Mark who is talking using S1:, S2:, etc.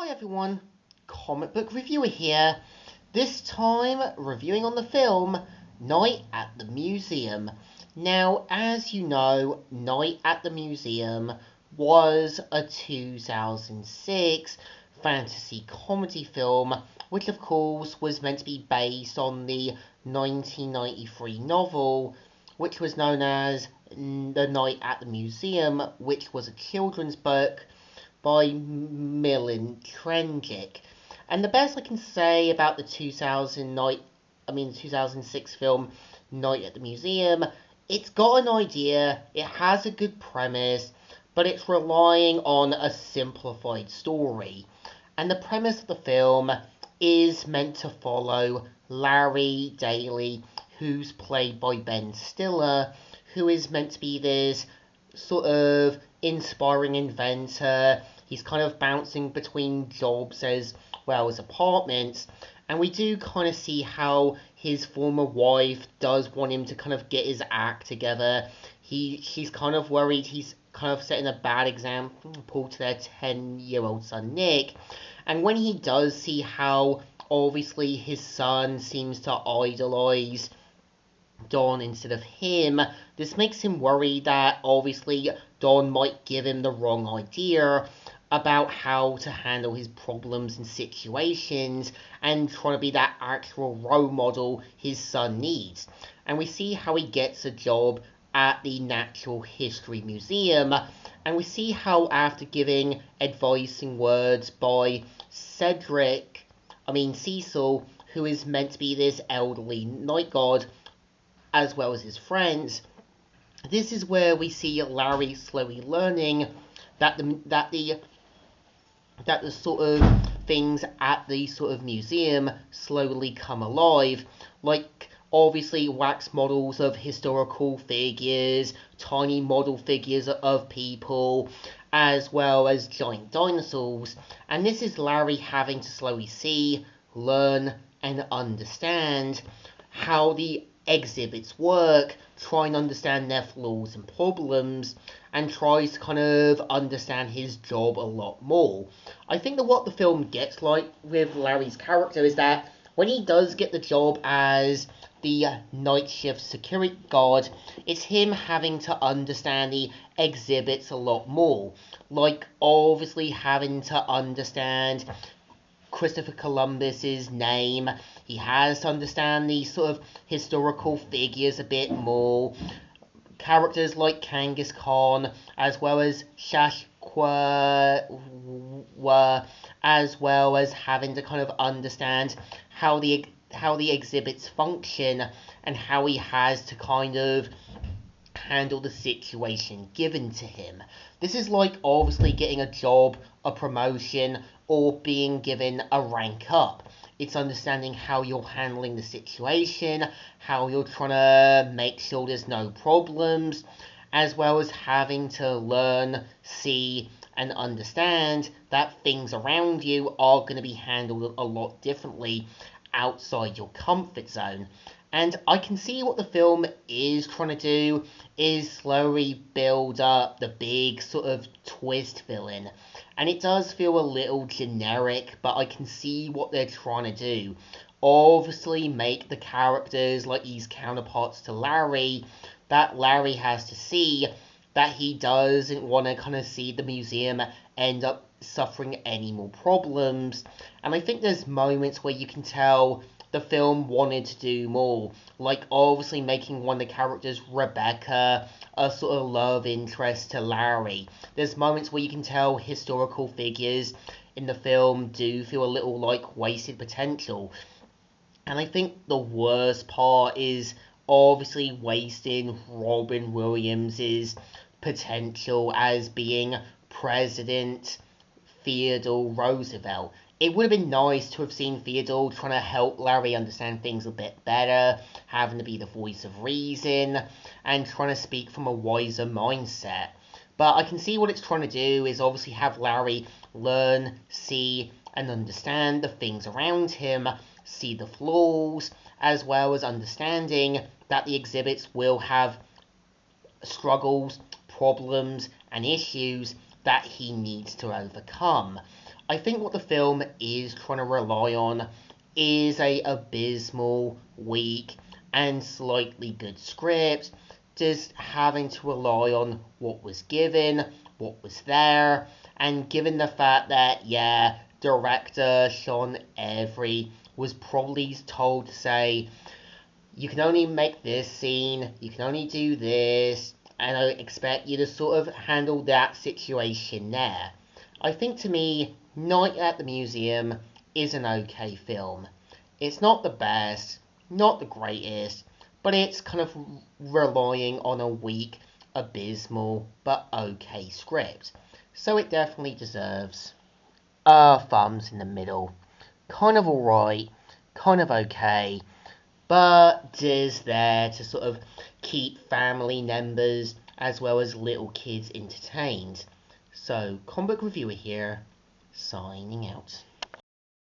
S1: Hi everyone, Comic Book Reviewer here. This time reviewing on the film Night at the Museum. Now, as you know, Night at the Museum was a 2006 fantasy comedy film, which of course was meant to be based on the 1993 novel, which was known as The Night at the Museum, which was a children's book by Milan Trenjic. And the best I can say about the 2006 film Night at the Museum, it's got an idea, it has a good premise, but it's relying on a simplified story. And the premise of the film is meant to follow Larry Daly, who's played by Ben Stiller, who is meant to be this sort of inspiring inventor. He's kind of bouncing between jobs as well as apartments. And we do kind of see how his former wife does want him to kind of get his act together. She's kind of worried he's kind of setting a bad example to their 10-year-old son Nick. And when he does see how obviously his son seems to idolize Don instead of him, this makes him worry that obviously Don might give him the wrong idea about how to handle his problems and situations and trying to be that actual role model his son needs. And we see how he gets a job at the Natural History Museum, and we see how after giving advice and words by Cecil, who is meant to be this elderly night god, as well as his friends, this is where we see Larry slowly learning that the sort of things at the sort of museum slowly come alive, like obviously wax models of historical figures, tiny model figures of people, as well as giant dinosaurs. And this is Larry having to slowly see, learn, and understand how the exhibits work, try and understand their flaws and problems, and tries to kind of understand his job a lot more. I think that what the film gets like with Larry's character is that when he does get the job as the night shift security guard, it's him having to understand the exhibits a lot more. Like obviously having to understand Christopher Columbus's name. He has to understand the sort of historical figures a bit more. Characters like Kangaskhan Khan, as well as Shashqua, as well as having to kind of understand how the exhibits function and how he has to kind of handle the situation given to him. This is like obviously getting a job, a promotion, or being given a rank up. It's understanding how you're handling the situation, how you're trying to make sure there's no problems, as well as having to learn, see, and understand that things around you are going to be handled a lot differently outside your comfort zone. And I can see what the film is trying to do is slowly build up the big sort of twist villain. And it does feel a little generic, but I can see what they're trying to do. Obviously make the characters like his counterparts to Larry, that Larry has to see that he doesn't want to kind of see the museum end up suffering any more problems. And I think there's moments where you can tell the film wanted to do more, like obviously making one of the characters, Rebecca, a sort of love interest to Larry. There's moments where you can tell historical figures in the film do feel a little like wasted potential. And I think the worst part is obviously wasting Robin Williams' potential as being President Theodore Roosevelt. It would have been nice to have seen Theodore trying to help Larry understand things a bit better, having to be the voice of reason, and trying to speak from a wiser mindset. But I can see what it's trying to do is obviously have Larry learn, see, and understand the things around him, see the flaws, as well as understanding that the exhibits will have struggles, problems, and issues that he needs to overcome. I think what the film is trying to rely on is a abysmal, weak, and slightly good script, just having to rely on what was given, what was there, and given the fact that, yeah, director Sean Avery was probably told to say, you can only make this scene, you can only do this, and I expect you to sort of handle that situation there. I think to me, Night at the Museum is an okay film. It's not the best, not the greatest, but it's kind of relying on a weak, abysmal, but okay script. So it definitely deserves thumbs in the middle. Kind of alright, kind of okay, but is there to sort of keep family members as well as little kids entertained. So, Comic Book Reviewer here, signing out.